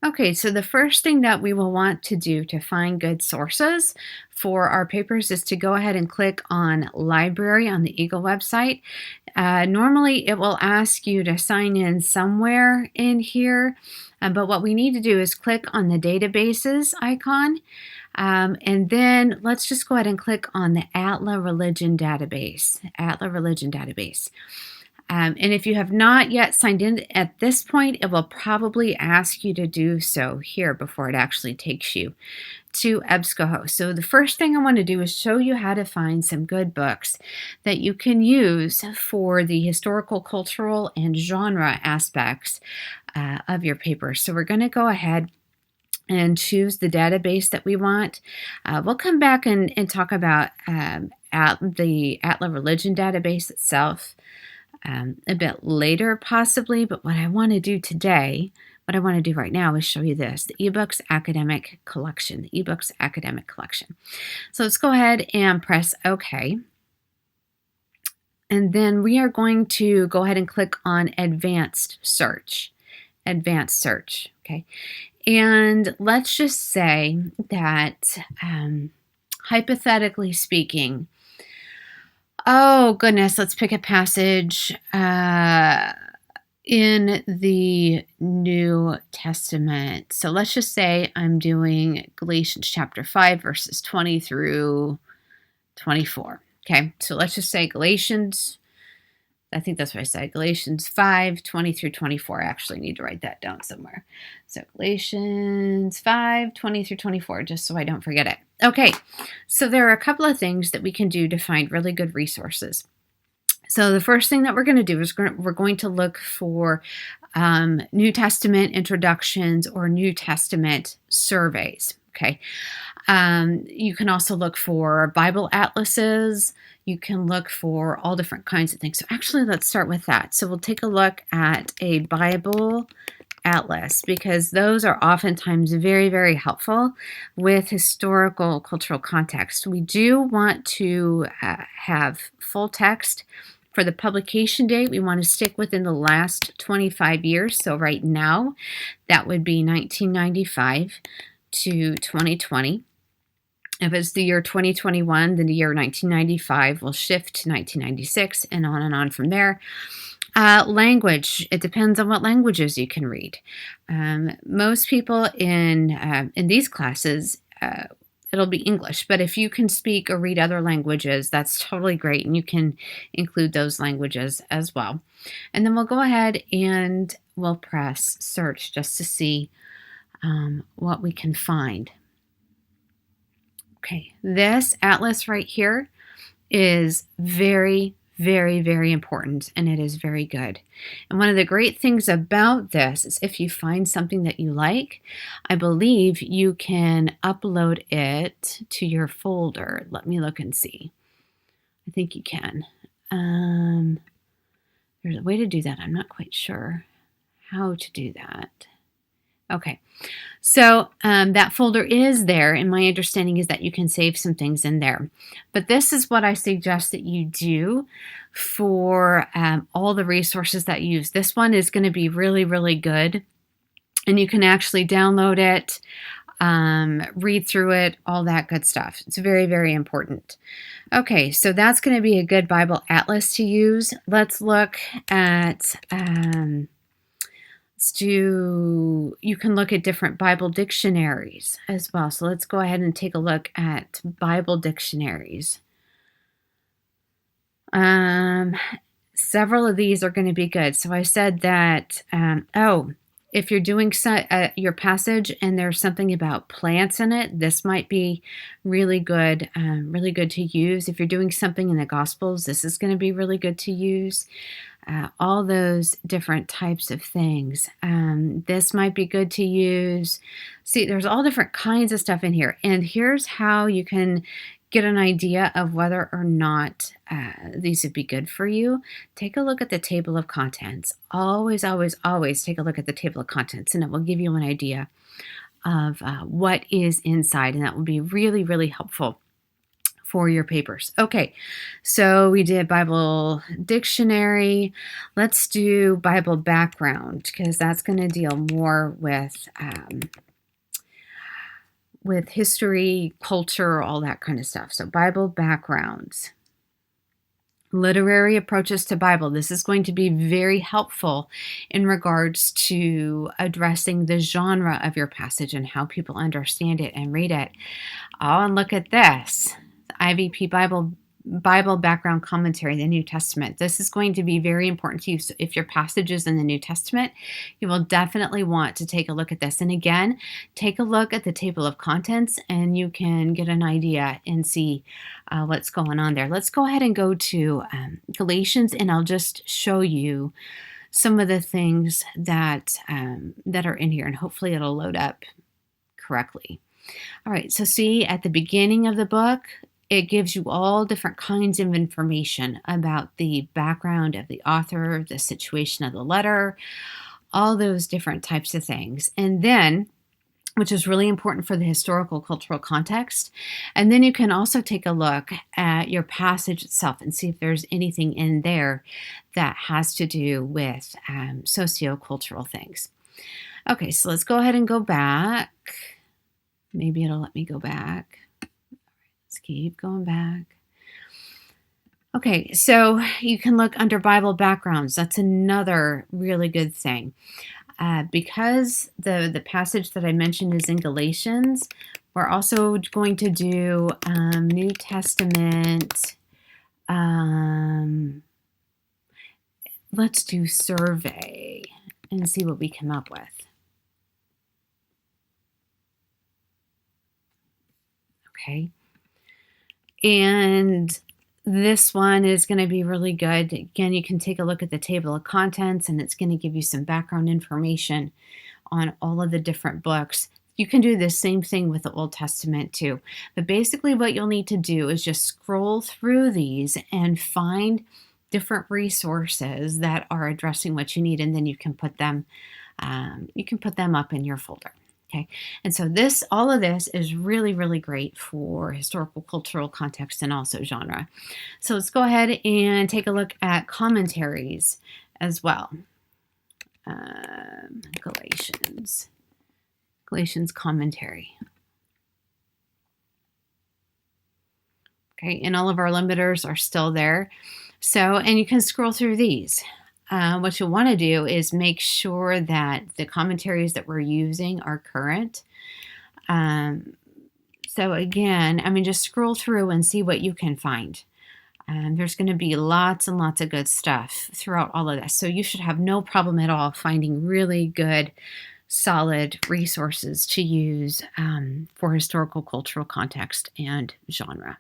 Okay, so the first thing that we will want to do to find good sources for our papers is to go ahead and click on Library on the Eagle website. Normally, it will ask you to sign in somewhere in here, but what we need to do is click on the databases icon, and then let's just go ahead and click on the Atla Religion database. Atla Religion database. And if you have not yet signed in at this point, it will probably ask you to do so here before it actually takes you to EBSCOhost. So the first thing I want to do is show you how to find some good books that you can use for the historical, cultural, and genre aspects of your paper. So we're going to go ahead and choose the database that we want. We'll come back and talk about the Atla Religion database itself a bit later possibly, but what I want to do today, what I want to do right now is show you this, the Ebooks Academic Collection, the Ebooks Academic Collection. So let's go ahead and press OK. And then we are going to go ahead and click on Advanced Search. Advanced Search, okay? And let's just say that, hypothetically speaking, oh, goodness, let's pick a passage in the New Testament. So let's just say I'm doing Galatians chapter 5, verses 20 through 24. Okay, so let's just say Galatians, I think that's what I said, Galatians 5, 20 through 24. I actually need to write that down somewhere. So Galatians 5, 20 through 24, just so I don't forget it. Okay, so there are a couple of things that we can do to find really good resources. So the first thing that we're going to do is we're going to look for New Testament introductions or New Testament surveys, okay? You can also look for Bible atlases. You can look for all different kinds of things. So actually, let's start with that. So we'll take a look at a Bible atlas because those are oftentimes very, very helpful with historical, cultural context. We do want to have full text. For the publication date, we want to stick within the last 25 years. So right now, that would be 1995 to 2020. If it's the year 2021, then the year 1995 will shift to 1996 and on from there. Language, it depends on what languages you can read. Most people in these classes, it'll be English, but if you can speak or read other languages, that's totally great, and you can include those languages as well. And then we'll go ahead and we'll press search just to see what we can find. Okay, this atlas right here is very, very, very important, and it is very good. And one of the great things about this is if you find something that you like, I believe you can upload it to your folder. Let me look and see. I think you can. There's a way to do that. I'm not quite sure how to do that. Okay, so that folder is there, and my understanding is that you can save some things in there. But this is what I suggest that you do for all the resources that you use. This one is going to be really, really good, and you can actually download it, read through it, all that good stuff. It's very, very important. Okay, so that's going to be a good Bible atlas to use. Let's look at... you can look at different Bible dictionaries as well. So let's go ahead and take a look at Bible dictionaries. Several of these are going to be good. So I said that, if you're doing your passage and there's something about plants in it, this might be really good to use. If you're doing something in the Gospels, this is going to be really good to use. All those different types of things. This might be good to use. See, there's all different kinds of stuff in here. And here's how you can get an idea of whether or not these would be good for you. Take a look at the table of contents. Always, always, always take a look at the table of contents, and it will give you an idea of what is inside. And that will be really, really helpful for your papers. Okay, so we did Bible dictionary. Let's do Bible background, because that's going to deal more with history, culture, all that kind of stuff. So Bible backgrounds. Literary approaches to Bible. This is going to be very helpful in regards to addressing the genre of your passage and how people understand it and read it. Oh, and look at this. The IVP Bible background commentary, the New Testament. This is going to be very important to you. So if your passage is in the New Testament, you will definitely want to take a look at this. And again, take a look at the table of contents and you can get an idea and see what's going on there. Let's go ahead and go to Galatians, and I'll just show you some of the things that are in here, and hopefully it'll load up correctly. All right, so see at the beginning of the book, it gives you all different kinds of information about the background of the author, the situation of the letter, all those different types of things. And then, which is really important for the historical cultural context. And then you can also take a look at your passage itself and see if there's anything in there that has to do with sociocultural things. Okay, so let's go ahead and go back. Maybe it'll let me go back. Let's keep going back. Okay, so you can look under Bible backgrounds. That's another really good thing. Because the passage that I mentioned is in Galatians, we're also going to do New Testament. Let's do survey and see what we come up with. Okay. And this one is going to be really good. Again, you can take a look at the table of contents, and it's going to give you some background information on all of the different books. You can do the same thing with the Old Testament too. But basically what you'll need to do is just scroll through these and find different resources that are addressing what you need, and then you can put them up in your folder. Okay, and so all of this is really, really great for historical, cultural context and also genre. So let's go ahead and take a look at commentaries as well. Galatians commentary. Okay, and all of our limiters are still there. So, and you can scroll through these. What you'll want to do is make sure that the commentaries that we're using are current. So again, just scroll through and see what you can find. There's going to be lots and lots of good stuff throughout all of this. So you should have no problem at all finding really good, solid resources to use for historical, cultural context and genre.